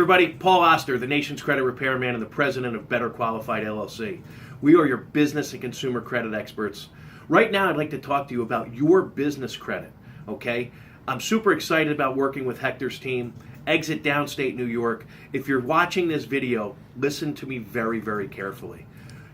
everybody, Paul Oster, the nation's credit repairman and the president of Better Qualified LLC. We are your business and consumer credit experts. Right now, I'd like to talk to you about your business credit, okay? I'm super excited about working with Hector's team, Exit Downstate New York. If you're watching this video, listen to me very, very carefully.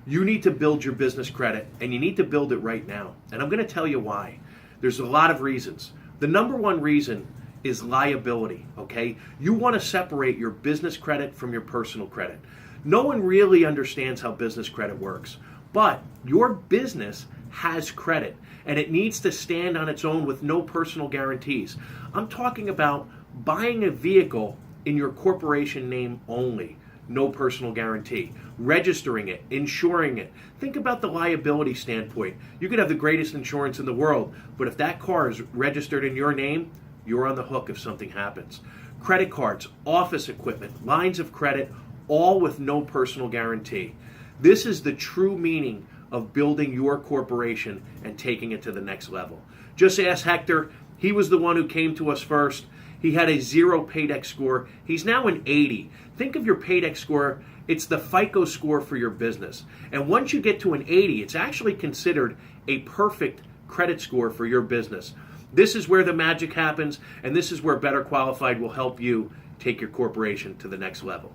You need to build your business credit, and you need to build it right now. And I'm going to tell you why. There's a lot of reasons. The number one reason is liability, okay? You want to separate your business credit from your personal credit. No one really understands how business credit works, but your business has credit, and it needs to stand on its own with no personal guarantees. I'm talking about buying a vehicle in your corporation name only. No personal guarantee. Registering it, insuring it. Think about the liability standpoint. You could have the greatest insurance in the world, but if that car is registered in your name, you're on the hook if something happens. Credit cards, office equipment, lines of credit, all with no personal guarantee. This is the true meaning of building your corporation and taking it to the next level. Just ask Hector. He was the one who came to us first. He had a 0 Paydex score. He's now an 80. Think of your Paydex score. It's the FICO score for your business. And once you get to an 80, it's actually considered a perfect credit score for your business. This is where the magic happens, and this is where Better Qualified will help you take your corporation to the next level.